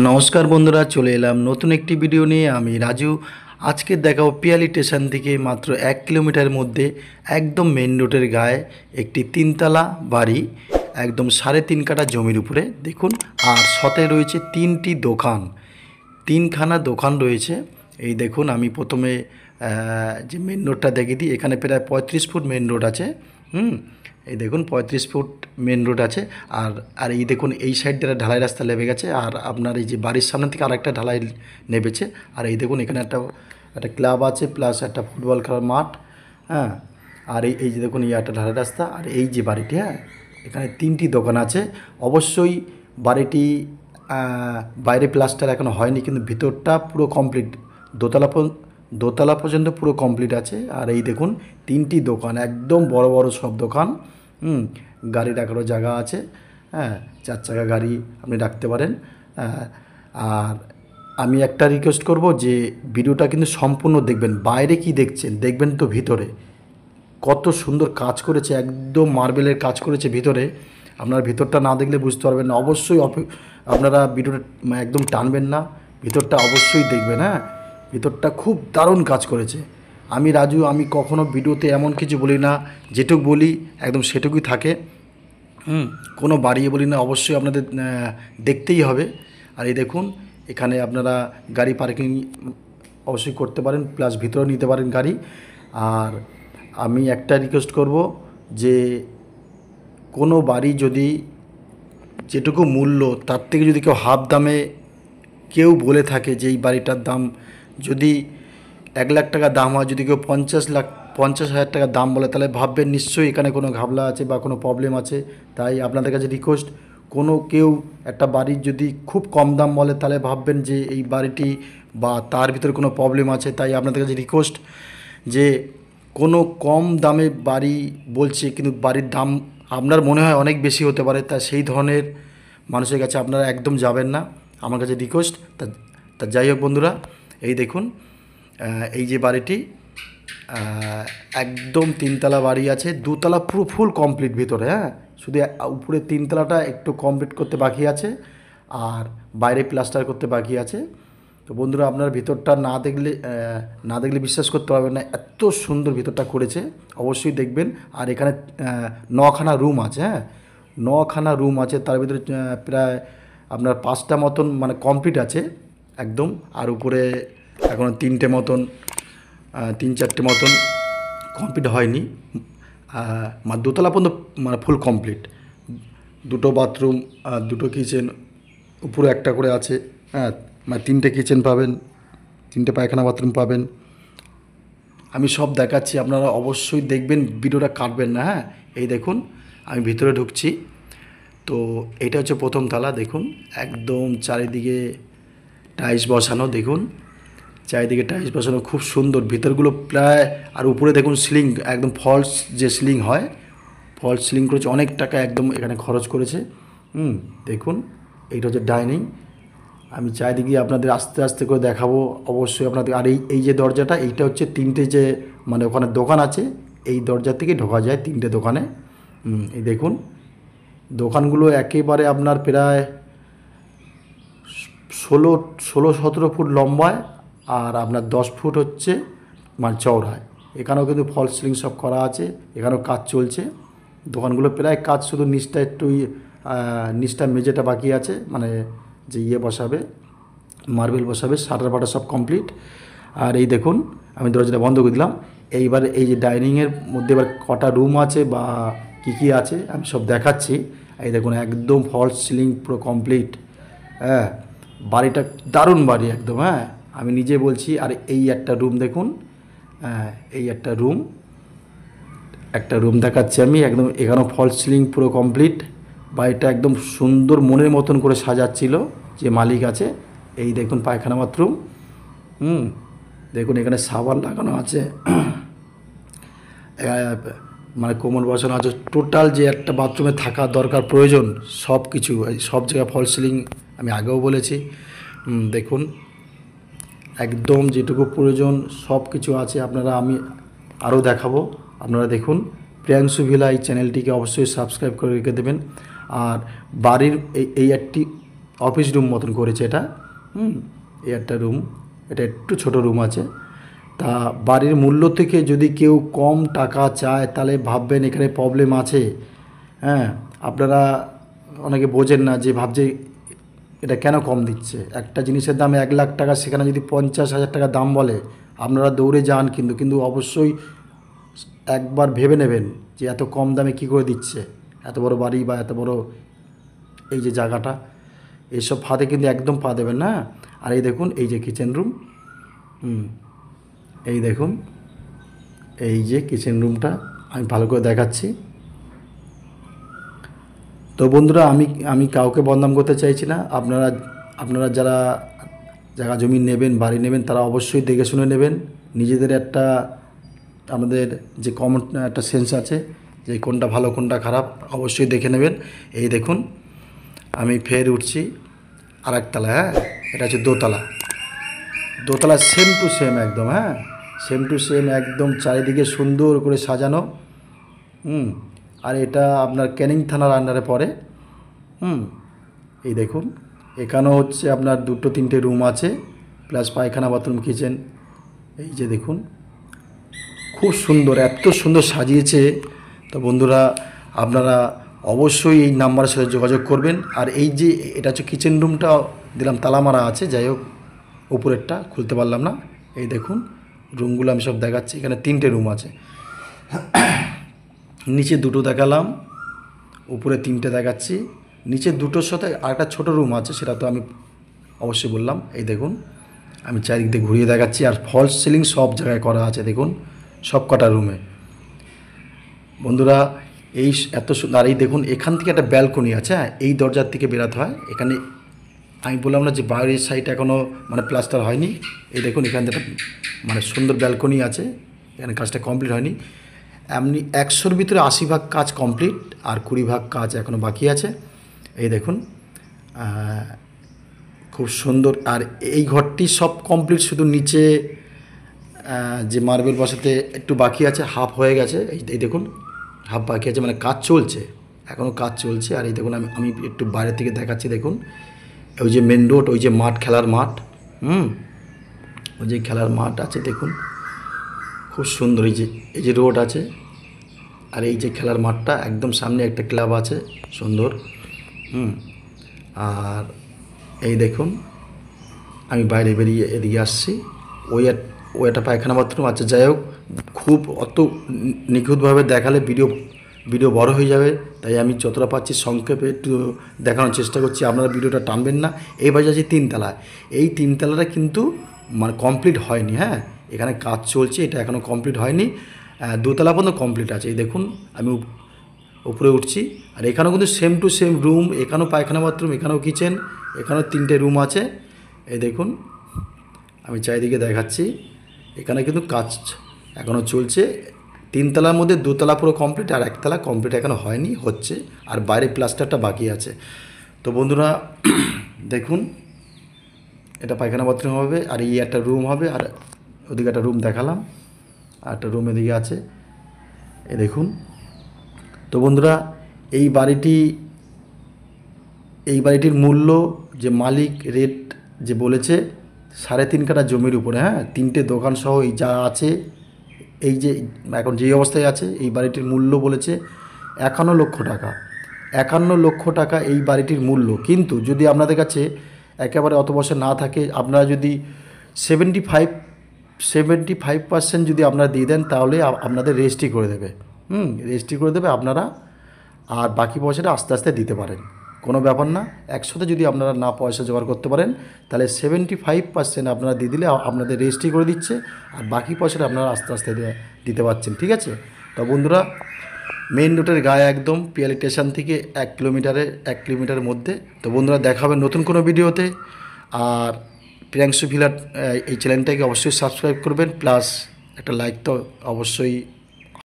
নমস্কার বন্ধুরা, চলে এলাম নতুন একটি ভিডিও নিয়ে। আমি রাজু। আজকে দেখাবো পিয়ালি স্টেশন থেকে মাত্র 1 কিলোমিটার মধ্যে একদম মেন রোডের গায়ে একটি তিনতলা বাড়ি, একদম 3.5 কাঠা জমির উপরে দেখুন। আর সাথে রয়েছে 3টি দোকান, 3খানা দোকান রয়েছে। এই দেখুন, আমি প্রথমে যে মেন রোডটা দেখিয়ে দিই। এখানে প্রায় 35 ফুট মেন রোড আছে। এই দেখুন 35 ফুট মেন রোড আছে। আর আর এই দেখুন, এই সাইডটা ঢালাই রাস্তা নেমে গেছে। আর আপনার এই যে বাড়ির সামনে থেকে আরেকটা ঢালাই নেমেছে। আর এই দেখুন, এখানে একটা ক্লাব আছে, প্লাস একটা ফুটবল খেলার মাঠ। হ্যাঁ, আর এই যে দেখুন, এই একটা ঢালাই রাস্তা। আর এই যে বাড়িটি, হ্যাঁ, এখানে 3টি দোকান আছে। অবশ্যই বাড়িটি বাইরে প্লাস্টার এখনও হয়নি, কিন্তু ভিতরটা পুরো কমপ্লিট। দোতলা পর্যন্ত পুরো কমপ্লিট আছে। আর এই দেখুন 3টি দোকান, একদম বড় বড় সব দোকান। গাড়ি রাখারও জায়গা আছে। হ্যাঁ, 4 চাকা গাড়ি আপনি রাখতে পারেন। আর আমি একটা রিকোয়েস্ট করব যে ভিডিওটা কিন্তু সম্পূর্ণ দেখবেন। বাইরে কি দেখছেন, দেখবেন তো ভিতরে কত সুন্দর কাজ করেছে, একদম মার্বেলের কাজ করেছে ভিতরে। আপনারা ভিতরটা না দেখলে বুঝতে পারবেন না। অবশ্যই আপনারা ভিডিওটা একদম টানবেন না, ভিতরটা অবশ্যই দেখবেন। হ্যাঁ, ভিতরটা খুব দারুণ কাজ করেছে। আমি রাজু, আমি কখনো ভিডিওতে এমন কিছু বলি না, যেটুকু বলি একদম সেটুকুই থাকে। কোনো বাড়িয়ে বলি না, অবশ্যই আপনাদের দেখতেই হবে। আর এই দেখুন, এখানে আপনারা গাড়ি পার্কিং অবশ্যই করতে পারেন, প্লাস ভিতরেও নিতে পারেন গাড়ি। আর আমি একটা রিকোয়েস্ট করব যে কোনো বাড়ি যদি যেটুকু মূল্য, তার থেকে যদি কেউ হাফ দামে কেউ বলে থাকে যে এই বাড়িটার দাম যদি 1 লাখ টাকা দাম হয়, যদি কেউ 50,000 টাকা দাম বলে, তাহলে ভাববেন নিশ্চয়ই এখানে কোনো ঘাবলা আছে বা কোনো প্রবলেম আছে। তাই আপনাদের কাছে রিকোয়েস্ট, কোনো কেউ একটা বাড়ির যদি খুব কম দাম বলে, তাহলে ভাববেন যে এই বাড়িটি বা তার ভিতরে কোনো প্রবলেম আছে। তাই আপনাদের কাছে রিকোয়েস্ট যে কোনো কম দামে বাড়ি বলছে, কিন্তু বাড়ির দাম আপনার মনে হয় অনেক বেশি হতে পারে, তা সেই ধরনের মানুষের কাছে আপনারা একদম যাবেন না। আমার কাছে রিকোয়েস্ট। তা যাই হোক বন্ধুরা, এই দেখুন, এই যে বাড়িটি একদম 3তলা বাড়ি আছে। 2তলা পুরো ফুল কমপ্লিট ভিতরে। হ্যাঁ, শুধু উপরে 3তলাটা একটু কমপ্লিট করতে বাকি আছে, আর বাইরে প্লাস্টার করতে বাকি আছে। তো বন্ধুরা, আপনার ভিতরটা না দেখলে বিশ্বাস করতে পারবেন না, এত সুন্দর ভিতরটা করেছে। অবশ্যই দেখবেন। আর এখানে 9খানা রুম আছে। হ্যাঁ, 9খানা রুম আছে। তার ভিতরে প্রায় আপনার 5টা মতন মানে কমপ্লিট আছে একদম। আর উপরে এখন 3টে মতন 3-4টে মতন কমপ্লিট হয়নি। মানে 2তলা পর্যন্ত মানে ফুল কমপ্লিট। 2টো বাথরুম, 2টো কিচেন, উপরে একটা করে আছে। হ্যাঁ, মানে 3টে কিচেন পাবেন, 3টে পায়খানা বাথরুম পাবেন। আমি সব দেখাচ্ছি, আপনারা অবশ্যই দেখবেন, ভিডিওটা কাটবেন না। হ্যাঁ, এই দেখুন, আমি ভিতরে ঢুকছি। তো এটা হচ্ছে প্রথম তলা। দেখুন, একদম চারিদিকে টাইলস বসানো। দেখুন, চারিদিকে টাইলস বসানো, খুব সুন্দর ভিতরগুলো প্রায়। আর উপরে দেখুন সিলিং, একদম ফলস যে সিলিং হয়, ফলস সিলিং করেছে। অনেক টাকা একদম এখানে খরচ করেছে। দেখুন, এইটা হচ্ছে ডাইনিং। আমি চারিদিকে আপনাদের আস্তে আস্তে করে দেখাবো অবশ্যই আপনাদের। আর এই যে দরজাটা, এইটা হচ্ছে 3টে যে মানে ওখানে দোকান আছে, এই দরজা থেকে ঢোকা যায় 3টে দোকানে। এই দেখুন, দোকানগুলো একেবারে আপনার প্রায় 16-17 ফুট লম্বায়, আর আপনার 10 ফুট হচ্ছে মানে চওড়ায়। এখানেও কিন্তু ফল সিলিং সব করা আছে, এখানেও কাজ চলছে। দোকানগুলো প্রায় কাজ, শুধু নিচটা একটু নিচটা মেঝেটা বাকি আছে, মানে যে বসাবে, মার্বেল বসাবে, শাটার ফাটার সব কমপ্লিট। আর এই দেখুন, আমি দরজাটা বন্ধ করে দিলাম। এইবার এই যে ডাইনিংয়ের মধ্যে এবার কটা রুম আছে বা কী আছে আমি সব দেখাচ্ছি। এই দেখুন, একদম ফলস সিলিং পুরো কমপ্লিট। হ্যাঁ, বাড়িটা দারুণ বাড়ি একদম। হ্যাঁ, আমি নিজে বলছি। আর এই একটা রুম দেখুন, হ্যাঁ, এই একটা রুম দেখাচ্ছি আমি একদম। এখানেও ফলস সিলিং পুরো কমপ্লিট। বাড়িটা একদম সুন্দর মনের মতন করে সাজাচ্ছিল যে মালিক আছে। এই দেখুন পায়খানা বাথরুম। দেখুন, এখানে সাবান লাগানো আছে, মানে কোমর বসানো আছে। টোটাল যে একটা বাথরুমে থাকা দরকার প্রয়োজন, সব কিছু, সব জায়গায় ফল সিলিং, আমি আগেও বলেছি। দেখুন, একদম যেটুকু প্রয়োজন সব কিছু আছে। আমি আরও দেখাবো। আপনারা দেখুন, প্রিয়াংশু ভিলা এই চ্যানেলটিকে অবশ্যই সাবস্ক্রাইব করে রেখে দেবেন। আর বাড়ির এই একটি অফিস রুম মতন করেছে এটা। এই একটা রুম, এটা একটু ছোট রুম আছে। তা বাড়ির মূল্য থেকে যদি কেউ কম টাকা চায় তাহলে ভাববেন এখানে প্রবলেম আছে। হ্যাঁ, আপনারা অনেকে বোঝেন না, যে ভাবছে এটা কেন কম দিচ্ছে। একটা জিনিসের দাম 1,00,000 টাকা, সেখানে যদি 50,000 টাকা দাম বলে আপনারা দৌড়ে যান, কিন্তু অবশ্যই একবার ভেবে নেবেন যে এত কম দামে কী করে দিচ্ছে। এত বড় বাড়ি বা এত বড় এই যে জায়গাটা, এইসব ফাঁদে কিন্তু একদম পা দেবেন না। আর এই দেখুন, এই যে কিচেন রুম, এই দেখুন এই যে কিচেন রুমটা আমি ভালো করে দেখাচ্ছি। তো বন্ধুরা, আমি কাউকে বদনাম করতে চাইছি না। আপনারা যারা জায়গা জমি নেবেন, বাড়ি নেবেন, তারা অবশ্যই দেখে শুনে নেবেন। নিজেদের একটা, আমাদের যে কমন একটা সেন্স আছে যে কোনটা ভালো কোনটা খারাপ, অবশ্যই দেখে নেবেন। এই দেখুন আমি ফের উঠছি আর একতলা। হ্যাঁ, এটা হচ্ছে দোতলা সেম টু সেম একদম। হ্যাঁ, সেম টু সেম একদম, চারিদিকে সুন্দর করে সাজানো। আর এটা আপনার ক্যানিং থানার আন্ডারে পড়ে। এই দেখুন, এখানেও হচ্ছে আপনার 2-3টে রুম আছে, প্লাস পায়খানা, বাথরুম, কিচেন। এই যে দেখুন, খুব সুন্দর, এত সুন্দর সাজিয়েছে। তো বন্ধুরা, আপনারা অবশ্যই এই নাম্বারের সাথে যোগাযোগ করবেন। আর এই যে এটা হচ্ছে কিচেন রুমটা দিলাম, তালা মারা আছে, যাই হোক উপরেরটা খুলতে পারলাম না। এই দেখুন রুমগুলো আমি সব দেখাচ্ছি। এখানে 3টে রুম আছে, নিচে 2টো দেখালাম, উপরে 3টে দেখাচ্ছি। নিচে 2টোর সাথে আরেকটা ছোটো রুম আছে, সেটা তো আমি অবশ্যই বললাম। এই দেখুন আমি চারিদিক দিয়ে ঘুরিয়ে দেখাচ্ছি। আর ফলস সিলিং সব জায়গায় করা আছে, দেখুন সব কটা রুমে। বন্ধুরা, এই এত সুন্দর। আর এই দেখুন এখান থেকে একটা ব্যালকনি আছে। হ্যাঁ, এই দরজার থেকে বেরোতে হয়। এখানে আমি বললাম না যে বাইরের সাইড এখনও মানে প্লাস্টার হয়নি। এই দেখুন এখান থেকে মানে সুন্দর ব্যালকনি আছে। এখানে কাজটা কমপ্লিট হয়নি। এমনি 100-র ভিতরে 80 ভাগ কাজ কমপ্লিট, আর 20 ভাগ কাজ এখনও বাকি আছে। এই দেখুন খুব সুন্দর। আর এই ঘরটি সব কমপ্লিট, শুধু নিচে যে মার্বেল বসাতে একটু বাকি আছে, হাফ হয়ে গেছে। এই দেখুন হাফ বাকি আছে, মানে কাজ চলছে, এখনও কাজ চলছে। আর এই দেখুন আমি একটু বাইরে থেকে দেখাচ্ছি। দেখুন ওই যে মেন রোড, ওই যে মাঠ, খেলার মাঠ, ওই যে খেলার মাঠ আছে, দেখুন খুব সুন্দর। এই যে রোড আছে, আর এই যে খেলার মাঠটা একদম সামনে একটা ক্লাব আছে সুন্দর। আর এই দেখুন আমি বাইরে বেরিয়ে এদিকে আসছি। ওই একটা পায়খানা বাথরুম আছে। যাই হোক, খুব অত নিখুঁতভাবে দেখালে ভিডিও বড় হয়ে যাবে, তাই আমি যতটা পাচ্ছি সংক্ষেপে একটু দেখানোর চেষ্টা করছি। আপনারা ভিডিওটা টানবেন না। এই বাড়ি আছে 3তলা। এই 3তলাটা কিন্তু মানে কমপ্লিট হয়নি। হ্যাঁ, এখানে কাজ চলছে, এটা এখনও কমপ্লিট হয়নি। 2তলা পর্যন্ত কমপ্লিট আছে। এই দেখুন আমি উপরে উঠছি, আর এখানেও কিন্তু সেম টু সেম রুম। এখানেও পায়খানা বাথরুম, এখানেও কিচেন, এখানেও 3টে রুম আছে। এই দেখুন আমি চারিদিকে দেখাচ্ছি। এখানে কিন্তু কাজ এখনও চলছে। 3তলার মধ্যে 2তলা পুরো কমপ্লিট, আর 1তলা কমপ্লিট এখনও হয়নি, হচ্ছে। আর বাইরে প্লাস্টারটা বাকি আছে। তো বন্ধুরা দেখুন, এটা পায়খানা বাথরুম হবে, আর এই একটা রুম হবে, আর ওদিকে একটা রুম দেখালাম, আর একটা রুম এদিকে আছে। এই দেখুন। তো বন্ধুরা, এই বাড়িটির মূল্য যে মালিক রেট যে বলেছে 3.5 কাঠা জমির উপরে। হ্যাঁ, 3টে দোকান সহ এই যা আছে, এই যে এখন যে অবস্থায় আছে, এই বাড়িটির মূল্য বলেছে 51 লক্ষ টাকা। 51 লক্ষ টাকা এই বাড়িটির মূল্য। কিন্তু যদি আপনাদের কাছে একেবারে অত বছর না থাকে, আপনারা যদি 75% যদি আপনারা দিয়ে দেন, তাহলে আপনাদের রেজিস্ট্রি করে দেবে। রেজিস্ট্রি করে দেবে আপনারা, আর বাকি পয়সাটা আস্তে আস্তে দিতে পারেন, কোনো ব্যাপার না। একসাথে যদি আপনারা না পয়সা জোগাড় করতে পারেন, তাহলে 75% আপনারা দিয়ে দিলে আপনাদের রেজিস্ট্রি করে দিচ্ছে, আর বাকি পয়সাটা আপনারা আস্তে আস্তে দিতে পারছেন। ঠিক আছে? তো বন্ধুরা, মেইন রোডের গায়ে একদম, পিয়ালি স্টেশন থেকে 1 কিলোমিটারের মধ্যে। তো বন্ধুরা, দেখা হবে নতুন কোনো ভিডিওতে। আর প্রিয়াংশু ভিলা এই চ্যানেলটাকে অবশ্যই সাবস্ক্রাইব করবেন, প্লাস একটা লাইক তো অবশ্যই